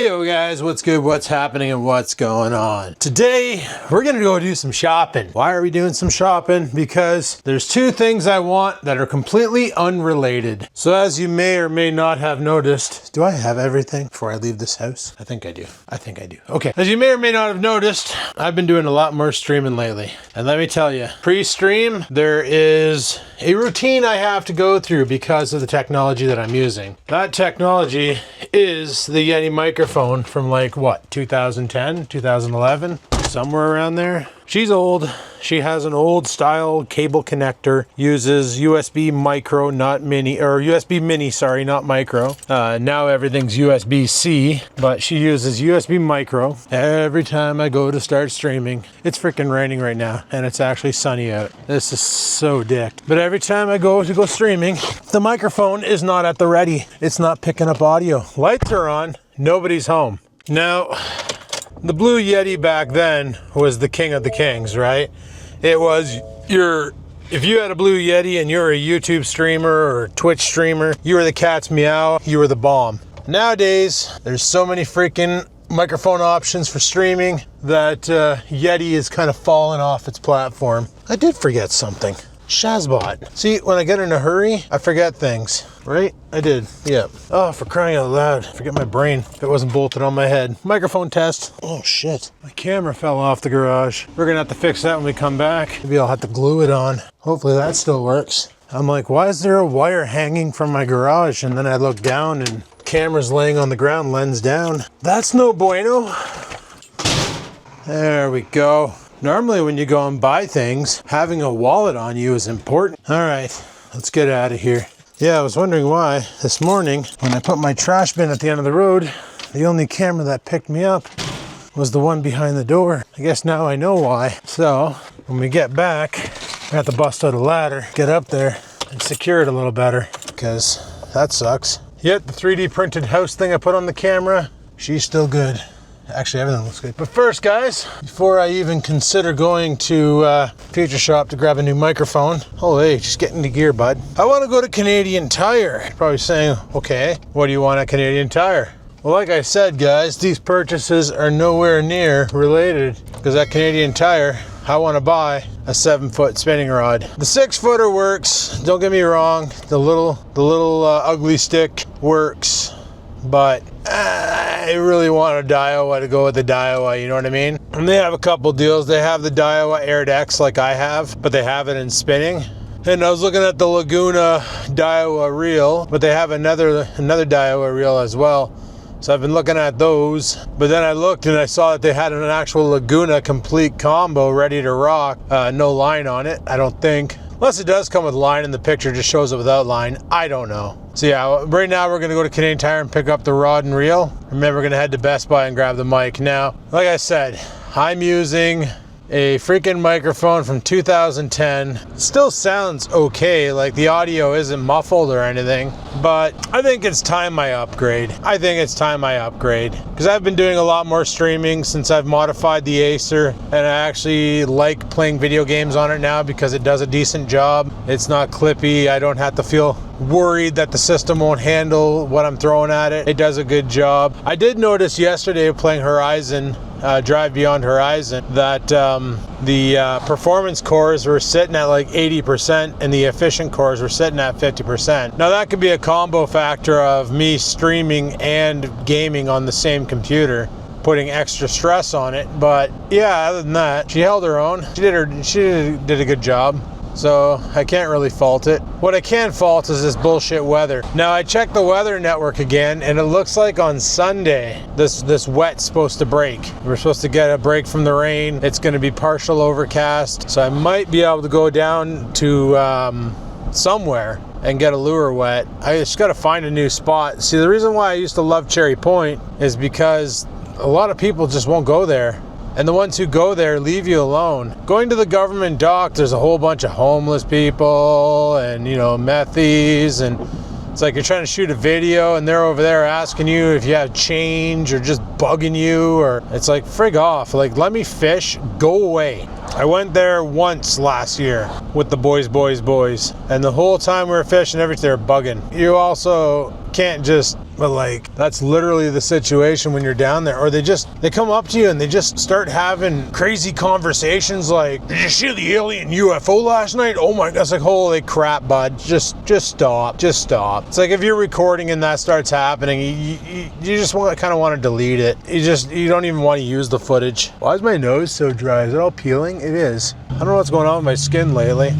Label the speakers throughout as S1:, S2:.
S1: Yo guys, what's good, what's happening, and what's going on? Today, we're gonna go do some shopping. Why are we doing some shopping? Because there's two things I want that are completely unrelated. So as you may or may not have noticed, do I have everything before I leave this house? I think I do. Okay. As you may or may not have noticed, I've been doing a lot more streaming lately. And let me tell you, pre-stream, there is a routine I have to go through because of the technology that I'm using. That technology is the Yeti microphone from like what, 2010, 2011, somewhere around there. She's old. She has an old style cable connector, uses USB micro, not mini, or USB mini, sorry, not micro. Now everything's USB-C, but she uses USB micro. Every time I go to start streaming, it's freaking raining right now, and it's actually sunny out. This is so dicked. But every time I go streaming, the microphone is not at the ready. It's not picking up audio. Lights are on, nobody's home. Now, the Blue Yeti back then was the king of the kings, right? It was if you had a Blue Yeti and you're a YouTube streamer or a Twitch streamer, you were the cat's meow, you were the bomb. Nowadays, there's so many freaking microphone options for streaming that Yeti is kind of falling off its platform. I did forget something. Shazbot. See, when I get in a hurry, I forget things, right? I did, yeah. Oh, for crying out loud. Forget my brain if it wasn't bolted on my head. Microphone test. Oh shit. My camera fell off the garage. We're gonna have to fix that when we come back. Maybe I'll have to glue it on. Hopefully that still works. I'm like, why is there a wire hanging from my garage? And then I look down and camera's laying on the ground, lens down. That's no bueno. There we go. Normally when you go and buy things, having a wallet on you is important. All right, let's get out of here. Yeah, I was wondering why this morning when I put my trash bin at the end of the road, the only camera that picked me up was the one behind the door. I guess now I know why. So when we get back, I have to bust out a ladder, get up there and secure it a little better because that sucks. Yet the 3D printed house thing I put on the camera, she's still good. Actually, everything looks good. But first, guys, before I even consider going to Future Shop to grab a new microphone, oh, hey, just get into gear, bud. I want to go to Canadian Tire. You're probably saying, okay, what do you want at Canadian Tire? Well, like I said, guys, these purchases are nowhere near related because at Canadian Tire, I want to buy a 7-foot spinning rod. The 6-footer works. Don't get me wrong. The little ugly stick works, but I really want a Daiwa to go with the Daiwa, you know what I mean? And they have a couple deals. They have the Daiwa Air X like I have, but they have it in spinning. And I was looking at the Laguna Daiwa reel, but they have another Daiwa reel as well. So I've been looking at those, but then I looked and I saw that they had an actual Laguna complete combo ready to rock. No line on it, I don't think. Unless it does come with line and the picture just shows it without line. I don't know. So yeah, right now we're gonna go to Canadian Tire and pick up the rod and reel. And then we're gonna head to Best Buy and grab the mic. Now, like I said, I'm using a freaking microphone from 2010. Still sounds okay, like the audio isn't muffled or anything, but I think it's time I upgrade. Because I've been doing a lot more streaming since I've modified the Acer, and I actually like playing video games on it now because it does a decent job. It's not clippy. I don't have to feel worried that the system won't handle what I'm throwing at it. It does a good job. I did notice yesterday playing Horizon, Drive Beyond Horizon, that the performance cores were sitting at like 80% and the efficient cores were sitting at 50%. Now that could be a combo factor of me streaming and gaming on the same computer, putting extra stress on it. But yeah, other than that, she held her own. She did a good job. So I can't really fault it. What I can fault is this bullshit weather. Now I checked the weather network again, and it looks like on Sunday this wet's supposed to break. We're supposed to get a break from the rain. It's going to be partial overcast, so I might be able to go down to somewhere and get a lure wet. I just got to find a new spot. See, the reason why I used to love Cherry Point is because a lot of people just won't go there. And the ones who go there leave you alone. Going to the government dock, there's a whole bunch of homeless people and, you know, methies, and it's like you're trying to shoot a video and they're over there asking you if you have change or just bugging you, or it's like, frig off. Like, let me fish, go away. I went there once last year with the boys, and the whole time we were fishing, everything, they're bugging. You also can't just but like that's literally the situation when you're down there. Or they come up to you and they just start having crazy conversations like, did you see the alien UFO last night? Oh my god. It's like, holy crap, bud, just stop. It's like if you're recording and that starts happening, you just kind of want to delete it. You don't even want to use the footage. Why is my nose so dry? Is it all peeling? It is. I don't know what's going on with my skin lately.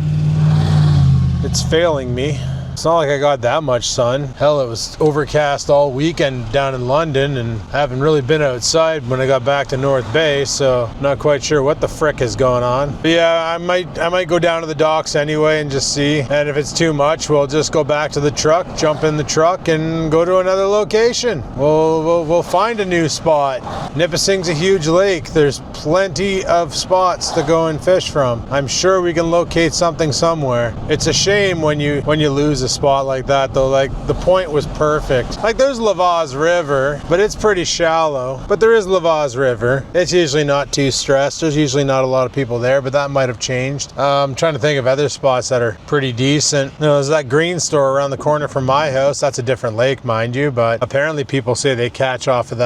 S1: It's failing me. It's not like I got that much sun. Hell, it was overcast all weekend down in London, and I haven't really been outside when I got back to North Bay, so not quite sure what the frick is going on. But yeah, I might go down to the docks anyway and just see. And if it's too much, we'll just go back to the truck, jump in the truck, and go to another location. We'll find a new spot. Nipissing's a huge lake. There's plenty of spots to go and fish from. I'm sure we can locate something somewhere. It's a shame when you lose a spot like that, though. Like, the point was perfect. Like, there's Lavaz River, but it's pretty shallow. But there is Lavaz River. It's usually not too stressed. There's usually not a lot of people there, but that might have changed. I'm trying to think of other spots that are pretty decent. You know, there's that green store around the corner from my house. That's a different lake, mind you, but apparently people say they catch off of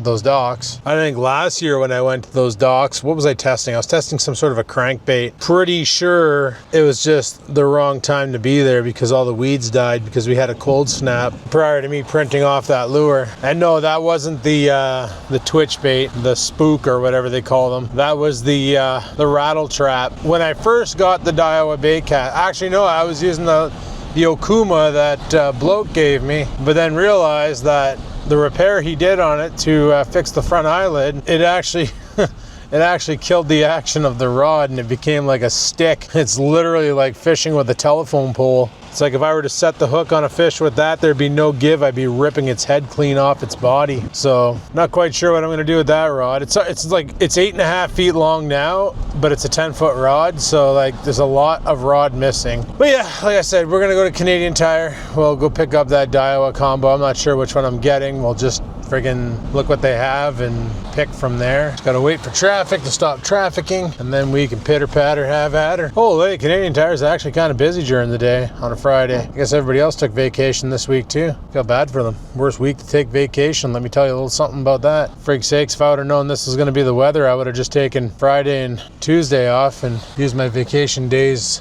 S1: those docks. I think last year when I went to those docks, what was I testing? I was testing some sort of a crankbait. Pretty sure it was just the wrong time to be there because all the weeds died because we had a cold snap prior to me printing off that lure. And no, that wasn't the twitch bait, the spook or whatever they call them. That was the rattle trap. When I first got the Daiwa bait cat, actually no, I was using the Okuma that bloke gave me, but then realized that the repair he did on it to fix the front eyelid, it actually it actually killed the action of the rod and it became like a stick. It's literally like fishing with a telephone pole. It's like if I were to set the hook on a fish with that, there'd be no give. I'd be ripping its head clean off its body. So not quite sure what I'm going to do with that rod. It's like, it's 8.5 feet long now, but it's a 10-foot rod. So like there's a lot of rod missing. But yeah, like I said, we're going to go to Canadian Tire. We'll go pick up that Daiwa combo. I'm not sure which one I'm getting. We'll just friggin' look what they have and pick from there. Just gotta wait for traffic to stop trafficking, and then we can pitter patter, have at her. Holy, Canadian Tire is actually kind of busy during the day on a Friday. I guess everybody else took vacation this week too. Feel bad for them. Worst week to take vacation. Let me tell you a little something about that. Frig sakes, if I would have known this was gonna be the weather, I would have just taken Friday and Tuesday off and used my vacation days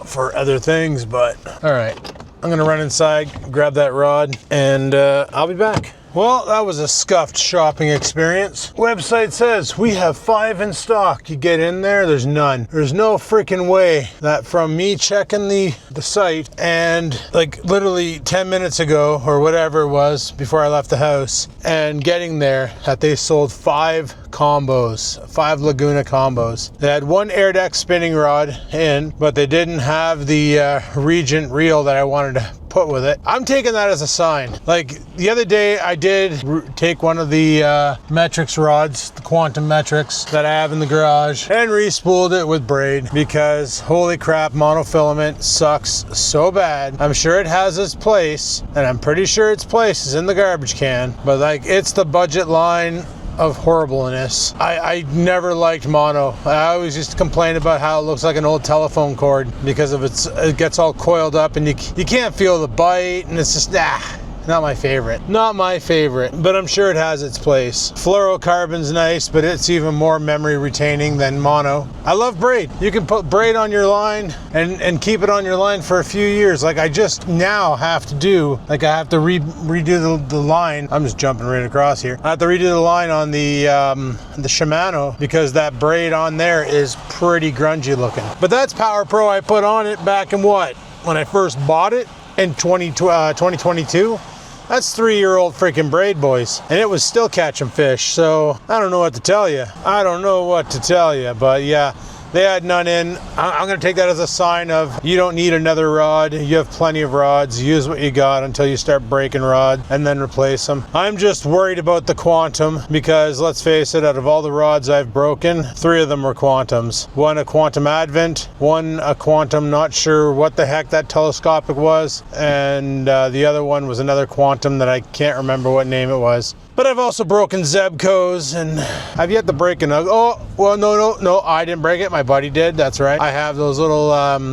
S1: for other things, but all right. I'm gonna run inside, grab that rod, and I'll be back. Well, that was a scuffed shopping experience. Website says we have 5 in stock. You get in there, there's none. There's no freaking way that from me checking the site and like literally 10 minutes ago or whatever it was before I left the house and getting there that they sold 5 combos, 5 Laguna combos. They had one air deck spinning rod in, but they didn't have the Regent reel that I wanted to put with it. I'm taking that as a sign. Like the other day I did take one of the metrics rods, the quantum metrics that I have in the garage, and re-spooled it with braid because holy crap, monofilament sucks so bad. I'm sure it has its place, and I'm pretty sure its place is in the garbage can, but like it's the budget line of horribleness. I never liked mono. I always used to complain about how it looks like an old telephone cord because of it gets all coiled up and you can't feel the bite, and it's just not my favorite. Not my favorite, but I'm sure it has its place. Fluorocarbon's nice, but it's even more memory retaining than mono. I love braid. You can put braid on your line and keep it on your line for a few years. Like I just now have to do, like I have to redo the line. I'm just jumping right across here. I have to redo the line on the Shimano because that braid on there is pretty grungy looking. But that's Power Pro I put on it back in when I first bought it in 2022. That's 3-year-old freaking braid, boys. And it was still catching fish. So I don't know what to tell you. But yeah, they had none in. I'm going to take that as a sign of you don't need another rod. You have plenty of rods. Use what you got until you start breaking rod and then replace them. I'm just worried about the quantum because let's face it, out of all the rods I've broken, 3 of them were quantums. One a quantum advent, one a quantum not sure what the heck that telescopic was, and the other one was another quantum that I can't remember what name it was. But I've also broken Zebcos, and I've yet to break an oh, well, no, I didn't break it. My buddy did. That's right. I have those little,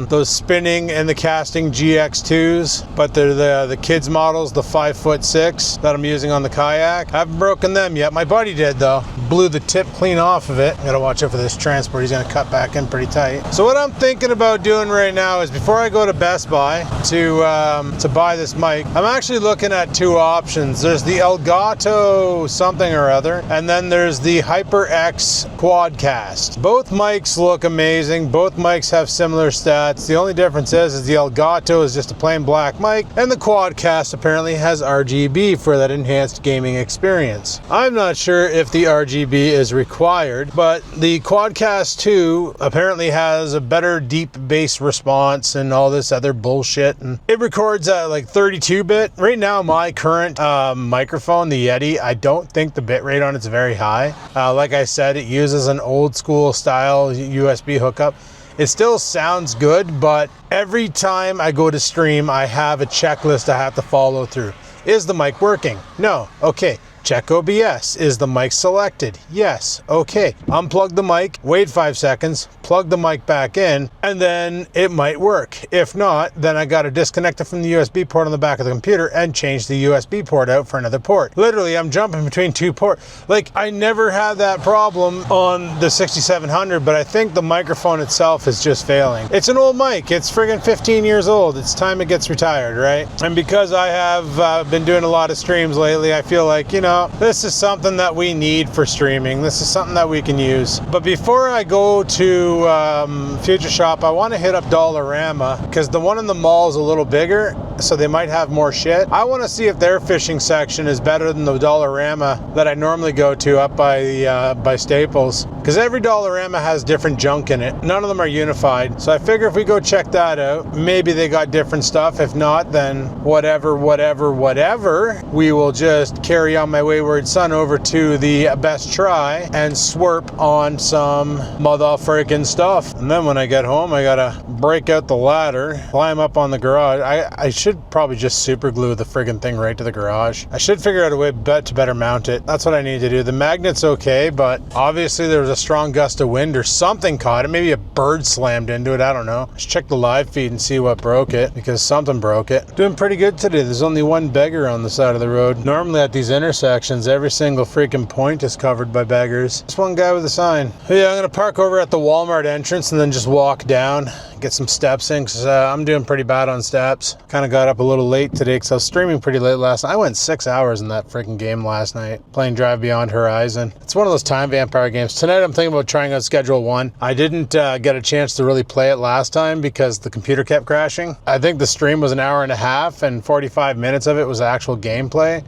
S1: those spinning and the casting GX2s, but they're the kids models, the 5'6" that I'm using on the kayak. I haven't broken them yet. My buddy did though. Blew the tip clean off of it. Gotta watch out for this transport. He's gonna cut back in pretty tight. So what I'm thinking about doing right now is before I go to Best Buy to buy this mic, I'm actually looking at two options. There's the Elgato something or other, and then there's the HyperX Quadcast. Both mics look amazing. Both mics have similar stats. The only difference is the Elgato is just a plain black mic, and the Quadcast apparently has RGB for that enhanced gaming experience. I'm not sure if the RGB is required, but the Quadcast 2 apparently has a better deep bass response and all this other bullshit, and it records at like 32-bit. Right now my current microphone, the Yeti, I don't think the bit rate on it's very high. Like I said, it uses an old school style USB hookup. It still sounds good, but every time I go to stream, I have a checklist I have to follow through. Is the mic working? No. Okay. Check OBS. Is the mic selected? Yes. Okay. Unplug the mic, wait 5 seconds, plug the mic back in, and then it might work. If not, then I got to disconnect it from the USB port on the back of the computer and change the USB port out for another port. Literally, I'm jumping between two ports. Like, I never had that problem on the 6700, but I think the microphone itself is just failing. It's an old mic. It's friggin' 15 years old. It's time it gets retired, right? And because I have been doing a lot of streams lately, I feel like, you know, this is something that we need for streaming. This is something that we can use. But before I go to Future Shop, I want to hit up Dollarama, because the one in the mall is a little bigger, so they might have more shit. I want to see if their fishing section is better than the Dollarama that I normally go to up by Staples, because every Dollarama has different junk in it. None of them are unified. So I figure if we go check that out, maybe they got different stuff. If not, then whatever. We will just carry on my wayward son over to the Best Try and slurp on some motherfucking stuff. And then when I get home, I gotta break out the ladder, climb up on the garage. I should probably just super glue the friggin' thing right to the garage. I should figure out a way to better mount it. That's what I need to do. The magnet's okay, but obviously there was a strong gust of wind or something caught it. Maybe a bird slammed into it. I don't know. Let's check the live feed and see what broke it, because something broke it. Doing pretty good today. There's only one beggar on the side of the road. Normally at these intersections, every single freaking point is covered by beggars. Just one guy with a sign. Yeah, I'm gonna park over at the Walmart entrance and then just walk down, get some steps in, because I'm doing pretty bad on steps. Kind of got up a little late today because I was streaming pretty late last night. I went 6 hours in that freaking game last night, playing Drive Beyond Horizon. It's one of those time vampire games. Tonight I'm thinking about trying out Schedule 1. I didn't get a chance to really play it last time because the computer kept crashing. I think the stream was an hour and a half, and 45 minutes of it was actual gameplay,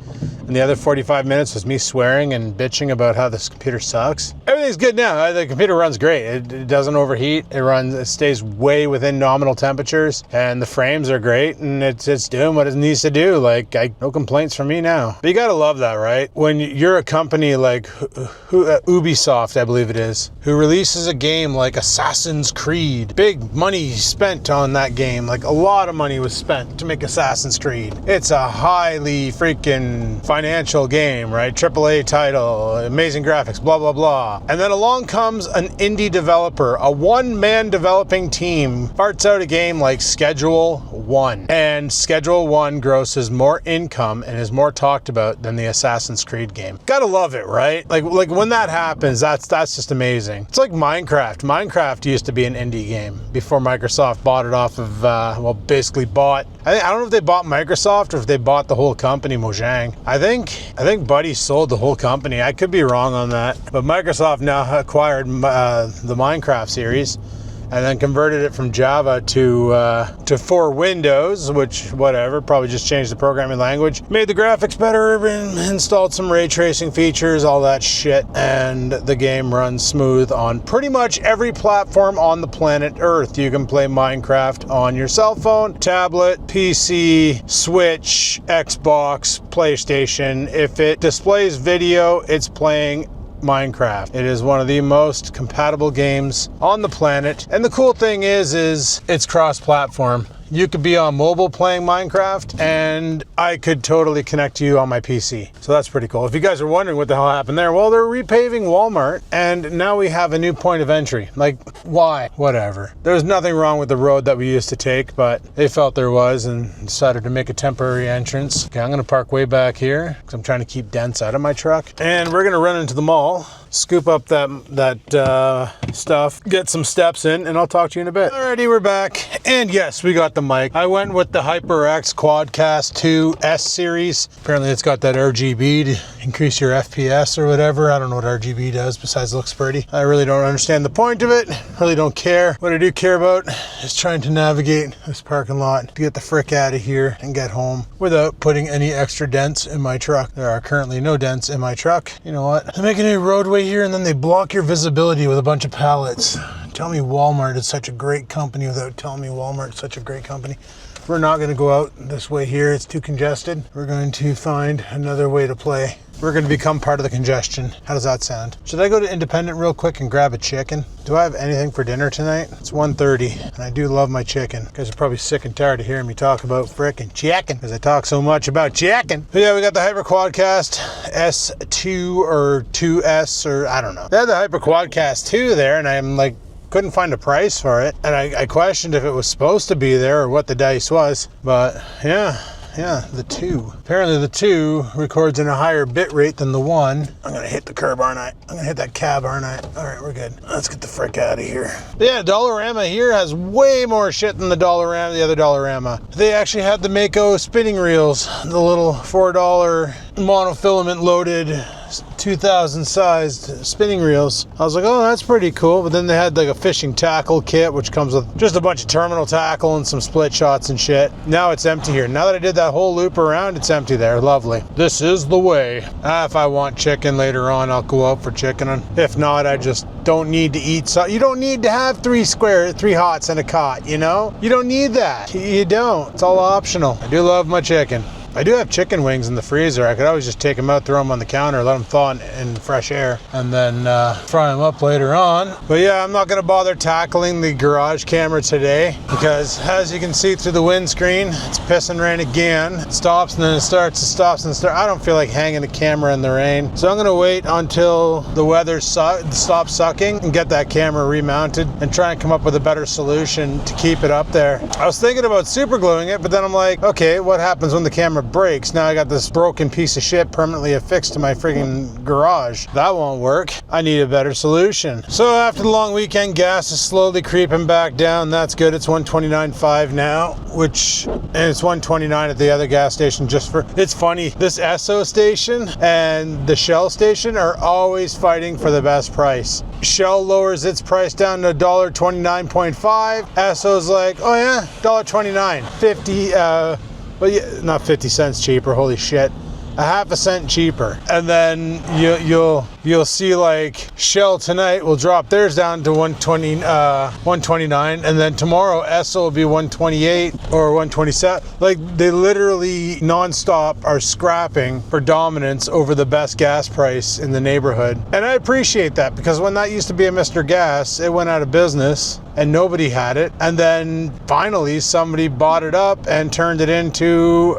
S1: and the other 45 minutes was me swearing and bitching about how this computer sucks. Everything's good now. The computer runs great. It doesn't overheat. It stays way within nominal temperatures, and the frames are great, and it's doing what it needs to do. Like, no complaints from me now. But you gotta love that, right? When you're a company like Ubisoft, I believe it is, who releases a game like Assassin's Creed, big money spent on that game. Like, a lot of money was spent to make Assassin's Creed. It's a highly freaking financial game, right? AAA title, amazing graphics, blah, blah, blah. And then along comes an indie developer, a one-man developing team, farts out a game like Schedule 1. And Schedule 1 grosses more income and is more talked about than the Assassin's Creed game. Gotta love it, right? Like when that happens, that's just amazing. It's like Minecraft. Minecraft used to be an indie game before Microsoft bought it off of, basically bought. I don't know if they bought Microsoft or if they bought the whole company, Mojang. I think Buddy sold the whole company. I could be wrong on that. But Microsoft now acquired the Minecraft series and then converted it from Java to for Windows, which, whatever, probably just changed the programming language. Made the graphics better, installed some ray tracing features, all that shit, and the game runs smooth on pretty much every platform on the planet Earth. You can play Minecraft on your cell phone, tablet, PC, Switch, Xbox, PlayStation. If it displays video, it's playing Minecraft. It is one of the most compatible games on the planet, and the cool thing is it's cross-platform. you could be on mobile playing Minecraft and I could totally connect to you on my PC. So that's pretty cool. If you guys are wondering what the hell happened there, well, they're repaving Walmart and now we have a new point of entry. Like, why? Whatever. There's nothing wrong with the road that we used to take, but they felt there was and decided to make a temporary entrance. Okay, I'm gonna park way back here because I'm trying to keep dents out of my truck. And we're gonna run into the mall, scoop up that stuff, get some steps in, and I'll talk to you in a bit. Alrighty, we're back. And yes, we got the mic. I went with the HyperX Quadcast 2 S series. Apparently it's got that RGB to increase your FPS or whatever. I don't know what RGB does besides looks pretty. I really don't understand the point of it. Really don't care. What I do care about is trying to navigate this parking lot to get the frick out of here and get home without putting any extra dents in my truck. There are currently no dents in my truck. You know what? They're making a roadway here and then they block your visibility with a bunch of pallets. Tell me Walmart is such a great company without telling me Walmart is such a great company. We're not going to go out this way here. It's too congested. We're going to find another way to play. We're going to become part of the congestion. How does that sound? Should I go to Independent real quick and grab a chicken? Do I have anything for dinner tonight? It's 1:30 and I do love my chicken. You guys are probably sick and tired of hearing me talk about frickin' chicken because I talk so much about chicken. But yeah, we got the Hyper Quadcast S2 or 2S or I don't know. They had the Hyper Quadcast 2 there and I'm like, couldn't find a price for it. And I questioned if it was supposed to be there or what the dice was. But yeah, the 2. Apparently the 2 records in a higher bit rate than the 1. I'm gonna hit the curb, aren't I? I'm gonna hit that cab, aren't I? All right, we're good. Let's get the frick out of here. But yeah, Dollarama here has way more shit than the other Dollarama. They actually had the Mako spinning reels, the little $4 monofilament loaded 2000 sized spinning reels. I was like, oh, that's pretty cool. But then they had like a fishing tackle kit, which comes with just a bunch of terminal tackle and some split shots and shit. Now it's empty here. Now that I did that whole loop around, it's empty there. Lovely. This is the way. If I want chicken later on, I'll go out for chicken. And if not, I just don't need to eat. So you don't need to have 3 hots and a cot, you know? You don't need that. You don't. It's all optional. I do love my chicken. I do have chicken wings in the freezer. I could always just take them out, throw them on the counter, let them thaw in fresh air, and then fry them up later on. But yeah, I'm not going to bother tackling the garage camera today because as you can see through the windscreen, it's pissing rain again. It stops and then it starts, it stops and it starts. I don't feel like hanging the camera in the rain. So I'm going to wait until the weather stops sucking and get that camera remounted and try and come up with a better solution to keep it up there. I was thinking about super gluing it, but then I'm like, okay, what happens when the camera breaks? Now I got this broken piece of shit permanently affixed to my friggin' garage. That won't work. I need a better solution. So after the long weekend, gas is slowly creeping back down. That's good. It's 129.5 now, and it's 129 at the other gas station it's funny. This Esso station and the Shell station are always fighting for the best price. Shell lowers its price down to $1.29.5. Esso's like, oh yeah, $1.29. 50, well, yeah, not 50 cents cheaper, holy shit. A half a cent cheaper. And then you'll see like Shell tonight will drop theirs down to 129, and then tomorrow Esso will be 128 or 127. Like they literally nonstop are scrapping for dominance over the best gas price in the neighborhood. And I appreciate that because when that used to be a Mr. Gas, it went out of business and nobody had it. And then finally somebody bought it up and turned it into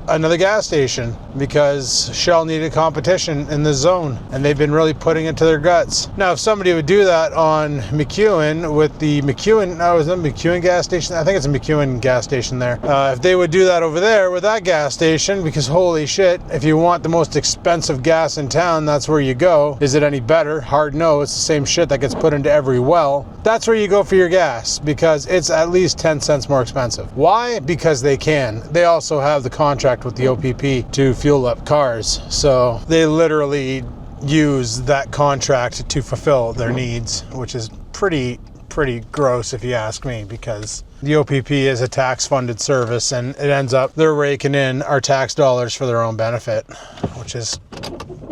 S1: another gas station because Shell needed competition in the zone and they've been really putting it to their guts. Now, if somebody would do that on McEwen with the is it McEwen gas station? I think it's a McEwen gas station there. If they would do that over there with that gas station, because holy shit, if you want the most expensive gas in town, that's where you go. Is it any better? Hard no. It's the same shit that gets put into every well. That's where you go for your gas because it's at least 10 cents more expensive. Why? Because they can. They also have the contract with the OPP to fuel up cars. So they literally use that contract to fulfill their needs, which is pretty gross if you ask me, because the OPP is a tax-funded service and it ends up they're raking in our tax dollars for their own benefit, which is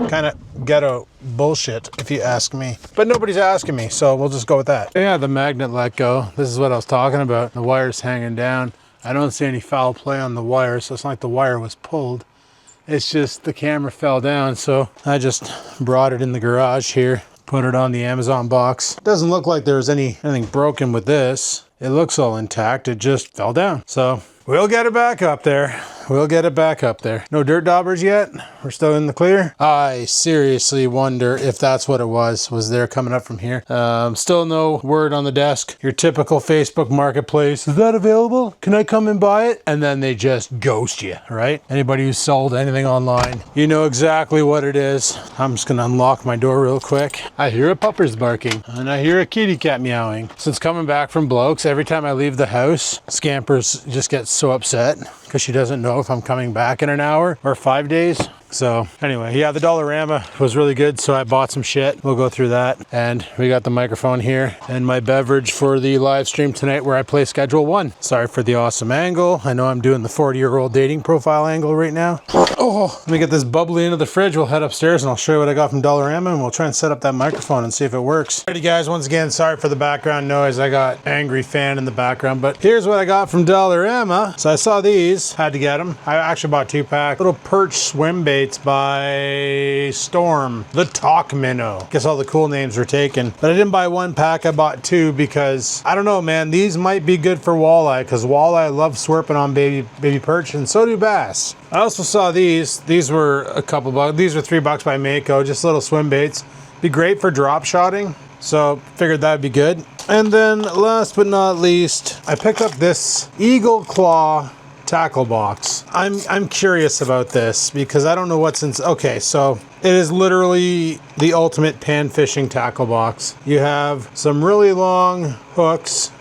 S1: kind of ghetto bullshit if you ask me. But nobody's asking me, so we'll just go with that. Yeah, the magnet let go. This is what I was talking about. The wire's hanging down. I don't see any foul play on the wire, so it's not like the wire was pulled. It's just the camera fell down, so I just brought it in the garage here, put it on the Amazon box. Doesn't look like there was anything broken with this. it looks all intact. It just fell down. So we'll get it back up there. We'll get it back up there. No dirt daubers yet? We're still in the clear? I seriously wonder if that's what it was there coming up from here. Still no word on the desk. Your typical Facebook marketplace. Is that available? Can I come and buy it? And then they just ghost you, right? Anybody who's sold anything online, you know exactly what it is. I'm just gonna unlock my door real quick. I hear a pupper's barking and I hear a kitty cat meowing. Since coming back from Blokes, every time I leave the house, Scampers just gets so upset because she doesn't know if I'm coming back in an hour or 5 days. So anyway, yeah, the Dollarama was really good, so I bought some shit. We'll go through that. And we got the microphone here and my beverage for the live stream tonight where I play Schedule 1. Sorry for the awesome angle. I know I'm doing the 40-year-old dating profile angle right now. Oh, let me get this bubbly into the fridge. We'll head upstairs and I'll show you what I got from Dollarama and we'll try and set up that microphone and see if it works. Alrighty guys, once again, sorry for the background noise. I got angry fan in the background, but here's what I got from Dollarama. So I saw these, had to get them. I actually bought 2-pack little perch swim baits by Storm, the Talk Minnow. Guess all the cool names were taken, but I didn't buy 1 pack. I bought 2 because I don't know, man, these might be good for walleye because walleye love swerping on baby perch and so do bass. I also saw these were a couple bucks. These were $3 by Mako, just little swim baits. Be great for drop shotting, so figured that'd be good. And then last but not least, I picked up this Eagle Claw tackle box. I'm curious about this because I don't know what's in. Okay, so it is literally the ultimate pan fishing tackle box. You have some really long hooks,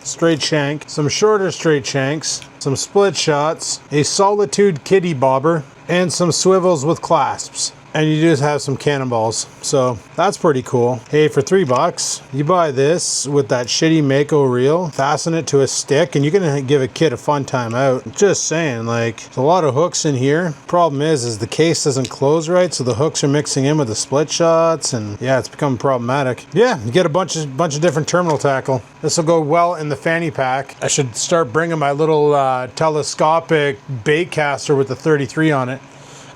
S1: straight shank, some shorter straight shanks, some split shots, a Solitude kitty bobber, and some swivels with clasps. And you just have some cannonballs. So that's pretty cool. Hey, for $3, you buy this with that shitty Mako reel, fasten it to a stick, and you're gonna give a kid a fun time out. Just saying, like, there's a lot of hooks in here. Problem is the case doesn't close right, so the hooks are mixing in with the split shots, and yeah, it's becoming problematic. Yeah, you get a bunch of different terminal tackle. This will go well in the fanny pack. I should start bringing my little telescopic bait caster with the 33 on it.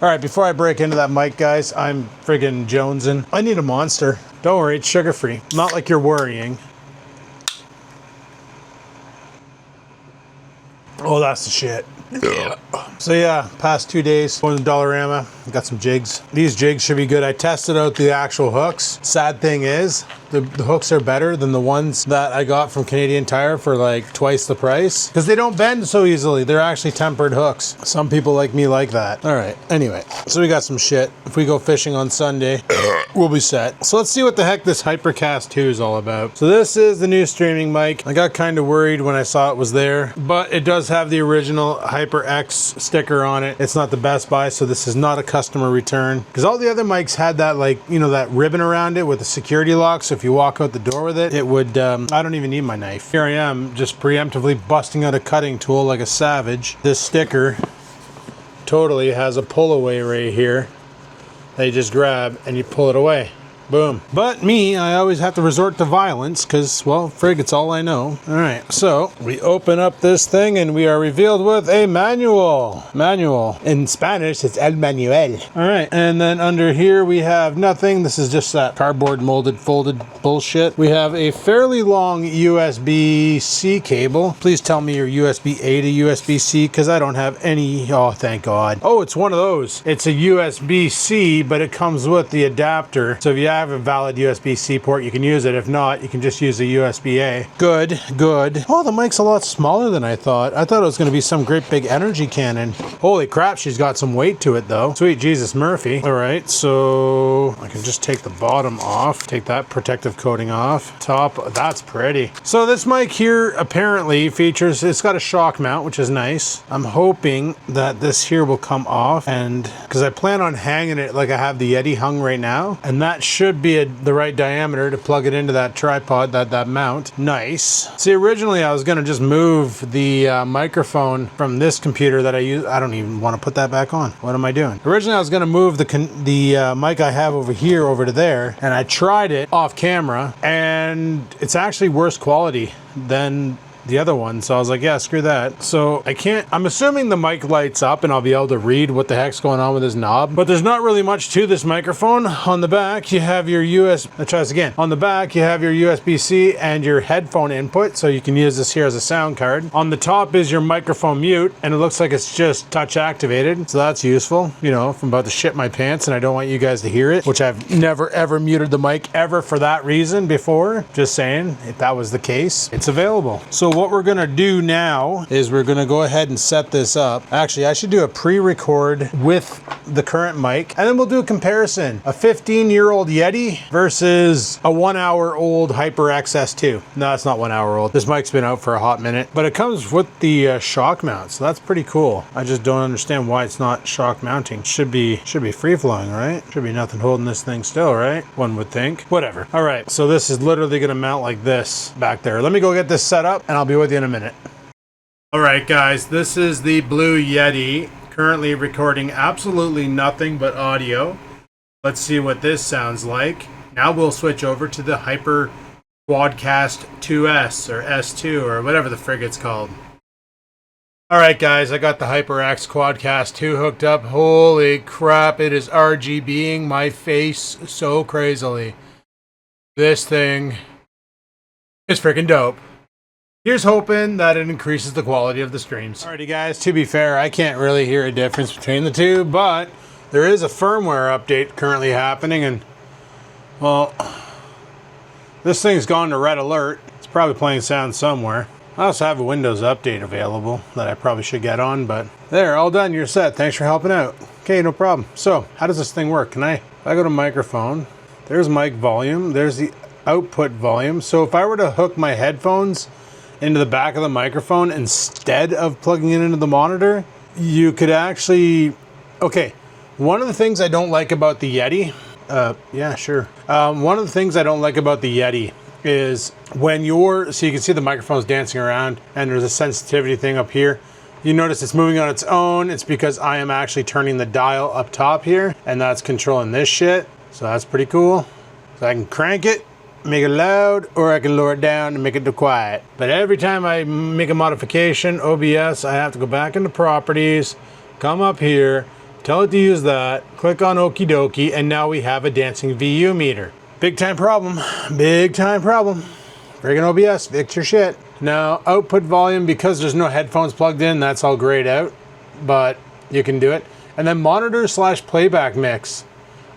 S1: All right, before I break into that mic, guys, I'm friggin' jonesing. I need a Monster. Don't worry, it's sugar-free. Not like you're worrying. Oh, that's the shit. Yeah. So yeah, past 2 days going to Dollarama, got some jigs. These jigs should be good. I tested out the actual hooks. Sad thing is, the hooks are better than the ones that I got from Canadian Tire for like twice the price because they don't bend so easily. They're actually tempered hooks. Some people like me like that. All right, anyway, so we got some shit. If we go fishing on Sunday, we'll be set. So let's see what the heck this Hypercast 2 is all about. So this is the new streaming mic. I got kind of worried when I saw it was there, but it does have the original HyperX sticker on it. It's not the Best Buy, so this is not a customer return because all the other mics had that, like, you know, that ribbon around it with the security lock, so if you walk out the door with it, it would I don't even need my knife. Here I am just preemptively busting out a cutting tool like a savage. This sticker totally has a pull away right here that you just grab and you pull it away. Boom. But me, I always have to resort to violence because, well, frig, it's all I know. All right, so we open up this thing and we are revealed with a manual. Manual. In Spanish, it's El Manuel. All right, and then under here we have nothing. This is just that cardboard molded, folded bullshit. We have a fairly long USB-C cable. Please tell me you're USB-A to USB-C because I don't have any. Oh, thank God. Oh, it's one of those. It's a USB-C, but it comes with the adapter. So if you have a valid USB-C port, you can use it. If not, you can just use a USB-A. Good, good. Oh, the mic's a lot smaller than I thought. I thought it was going to be some great big energy cannon. Holy crap, she's got some weight to it though. Sweet Jesus Murphy. All right, so I can just take the bottom off, take that protective coating off. Top, that's pretty. So this mic here apparently features, it's got a shock mount, which is nice. I'm hoping that this here will come off, and because I plan on hanging it like I have the Yeti hung right now, and that should be the right diameter to plug it into that tripod, that mount. Nice. See, originally I was going to just move the microphone from this computer that I use. I don't even want to put that back on. What am I doing? Originally I was going to move the mic I have over here over to there, and I tried it off camera and it's actually worse quality than the other one. So I was like, yeah, screw that. So I'm assuming the mic lights up and I'll be able to read what the heck's going on with this knob, but there's not really much to this microphone. On the back, you have your let's try this again. On the back, you have your USB-C and your headphone input. So you can use this here as a sound card. On the top is your microphone mute, and it looks like it's just touch activated. So that's useful, you know, if I'm about to shit my pants and I don't want you guys to hear it, which I've never ever muted the mic ever for that reason before. Just saying, if that was the case, it's available. So what we're gonna do now is we're gonna go ahead and set this up. Actually, I should do a pre-record with the current mic, and then we'll do a comparison. A 15-year-old Yeti versus a 1 hour old HyperX S2. No, it's not 1 hour old. This mic's been out for a hot minute, but it comes with the shock mount, so that's pretty cool. I just don't understand why it's not shock mounting. Should be free flowing, right? Should be nothing holding this thing still, right? One would think. Whatever. All right, so this is literally gonna mount like this back there. Let me go get this set up and I'll be with you in a minute. All right, guys, this is the Blue Yeti, currently recording absolutely nothing but audio. Let's see what this sounds like. Now we'll switch over to the Hyper Quadcast 2S or S2 or whatever the frig it's called. All right, guys, I got the HyperX Quadcast 2 hooked up. Holy crap, it is RGBing my face so crazily. This thing is freaking dope. Here's hoping that it increases the quality of the streams. Alrighty, guys, to be fair, I can't really hear a difference between the two, but there is a firmware update currently happening, and, well, this thing's gone to red alert. It's probably playing sound somewhere. I also have a Windows update available that I probably should get on, but there, all done, you're set. Thanks for helping out. Okay, no problem. So, how does this thing work? If I go to microphone, there's mic volume, there's the output volume. So if I were to hook my headphones into the back of the microphone instead of plugging it into the monitor, you could actually, okay, one of the things I don't like about the Yeti, one of the things I don't like about the Yeti is when so you can see the microphone's dancing around and there's a sensitivity thing up here. You notice it's moving on its own. It's because I am actually turning the dial up top here, and that's controlling this shit. So that's pretty cool. So I can crank it, make it loud, or I can lower it down and make it quiet. But every time I make a modification, OBS, I have to go back into properties, come up here, tell it to use that, click on okie dokie, and now we have a dancing VU meter. Big time problem. Big time problem. Friggin' OBS, fix your shit. Now, output volume, because there's no headphones plugged in, that's all grayed out, but you can do it. And then monitor/playback mix.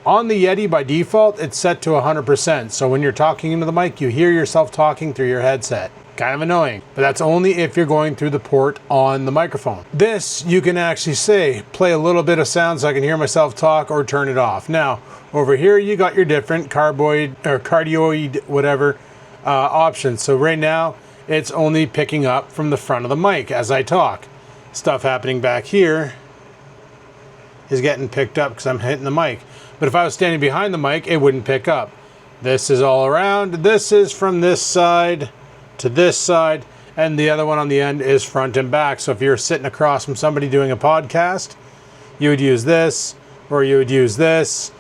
S1: On the Yeti, by default, it's set to 100%. So when you're talking into the mic, you hear yourself talking through your headset. Kind of annoying, but that's only if you're going through the port on the microphone. This, you can actually say, play a little bit of sound so I can hear myself talk, or turn it off. Now, over here, you got your different cardioid, whatever, options. So right now, it's only picking up from the front of the mic as I talk. Stuff happening back here is getting picked up because I'm hitting the mic. But if I was standing behind the mic, it wouldn't pick up. This is all around. This is from this side to this side, and the other one on the end is front and back. So if you're sitting across from somebody doing a podcast, you would use this, or you would use this.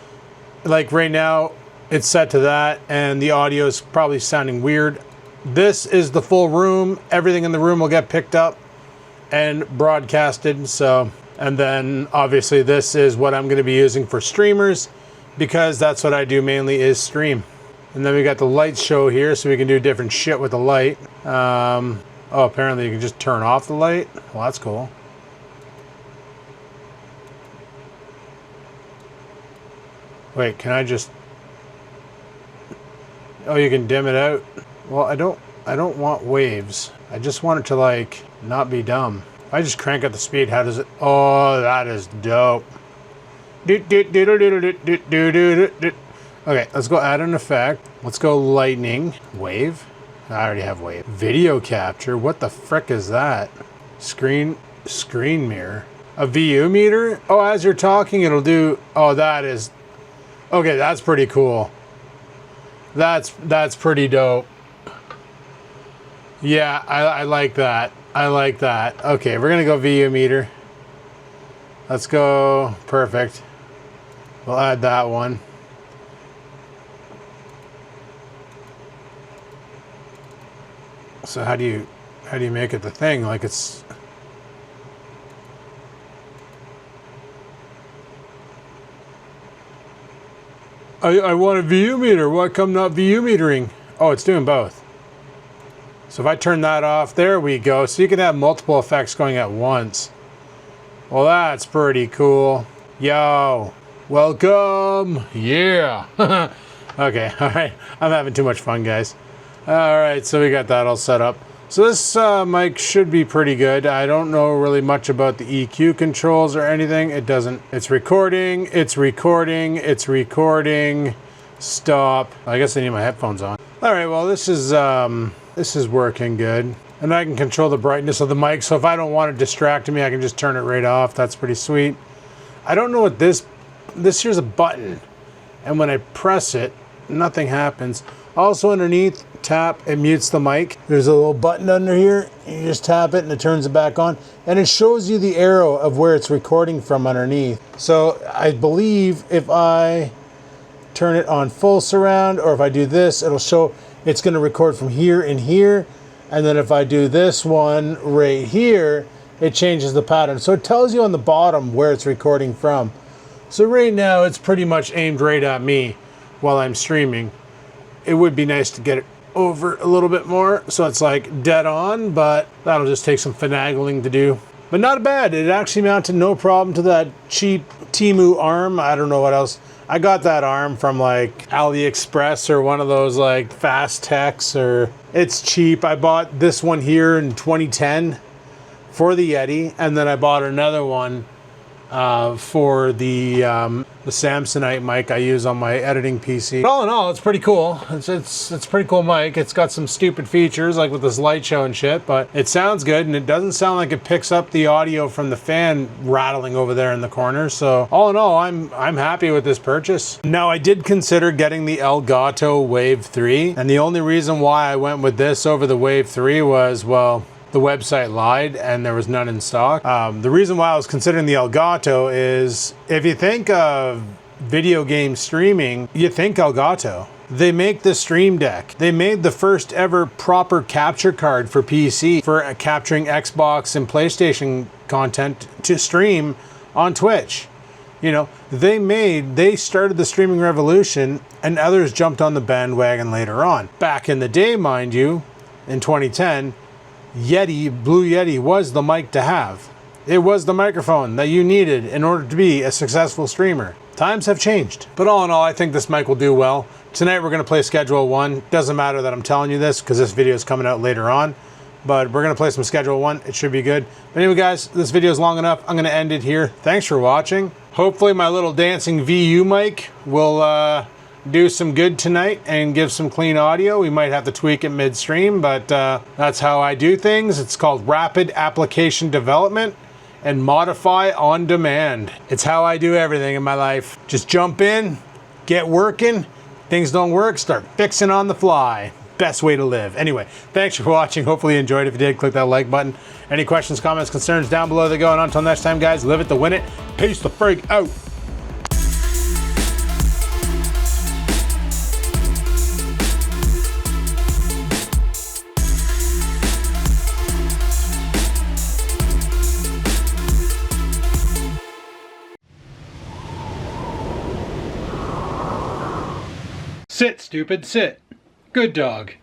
S1: Like right now, it's set to that, and the audio is probably sounding weird. This is the full room. Everything in the room will get picked up and broadcasted. So, and then obviously this is what I'm going to be using for streamers, because that's what I do mainly, is stream. And then we got the light show here, so we can do different shit with the light. Oh, apparently you can just turn off the light. Well, that's cool. Wait, can I just... Oh, you can dim it out. Well, I don't want waves. I just want it to, like, not be dumb. If I just crank up the speed, how does it... Oh, that is dope. Okay, let's go add an effect. Let's go lightning. Wave. I already have wave. Video capture. What the frick is that? Screen mirror. A VU meter? Oh, as you're talking, it'll do... Oh, that is... Okay, that's pretty cool. That's pretty dope. Yeah, I like that. I like that. Okay, we're gonna go VU meter. Let's go. Perfect. We'll add that one. So how do How do you make it the thing? Like it's... I want a VU meter. Why come not VU metering? Oh, it's doing both. So if I turn that off, there we go. So you can have multiple effects going at once. Well, that's pretty cool. Yo, welcome. Yeah. Okay, all right. I'm having too much fun, guys. All right, so we got that all set up. So this mic should be pretty good. I don't know really much about the EQ controls or anything. It doesn't. It's recording. It's recording. It's recording. Stop. I guess I need my headphones on. All right. Well, this is working good, and I can control the brightness of the mic. So if I don't want it distracting me, I can just turn it right off. That's pretty sweet. I don't know what this here's a button, and when I press it, nothing happens. Also underneath, tap, it mutes the mic. There's a little button under here. You just tap it and it turns it back on. And it shows you the arrow of where it's recording from underneath. So I believe if I turn it on full surround, or if I do this, it'll show it's going to record from here and here. And then if I do this one right here, it changes the pattern. So it tells you on the bottom where it's recording from. So right now it's pretty much aimed right at me while I'm streaming. It would be nice to get it over a little bit more so it's like dead on, but that'll just take some finagling to do. But not bad. It actually mounted no problem to that cheap Temu arm. I don't know what else. I got that arm from like AliExpress or one of those like fast techs, or it's cheap. I bought this one here in 2010 for the Yeti, and then I bought another one for the Samsonite mic I use on my editing PC. But all in all, it's pretty cool. It's a pretty cool mic. It's got some stupid features like with this light show and shit, but it sounds good, and it doesn't sound like it picks up the audio from the fan rattling over there in the corner. So all in all, I'm happy with this purchase. Now, I did consider getting the Elgato Wave 3, and the only reason why I went with this over the Wave 3 was, well, the website lied and there was none in stock. The reason why I was considering the Elgato is if you think of video game streaming, you think Elgato. They make the Stream Deck. They made the first ever proper capture card for PC for capturing Xbox and PlayStation content to stream on Twitch. You know, they started the streaming revolution, and others jumped on the bandwagon later on. Back in the day, mind you, in 2010, Blue Yeti was the mic to have. It was the microphone that you needed in order to be a successful streamer. Times have changed. But all in all, I think this mic will do well. Tonight we're going to play Schedule 1. Doesn't matter that I'm telling you this because this video is coming out later on. But we're going to play some Schedule 1. It should be good. But anyway, guys, this video is long enough. I'm going to end it here. Thanks for watching. Hopefully my little dancing VU mic will do some good tonight and give some clean audio. We might have to tweak it midstream, but that's how I do things. It's called rapid application development and modify on demand. It's how I do everything in my life. Just jump in, get working. Things don't work, start fixing on the fly. Best way to live. Anyway, thanks for watching. Hopefully you enjoyed. If you did, click that like button. Any questions, comments, concerns down below they go. And until next time, guys, live it to win it. Peace the freak out. Sit, stupid, sit. Good dog.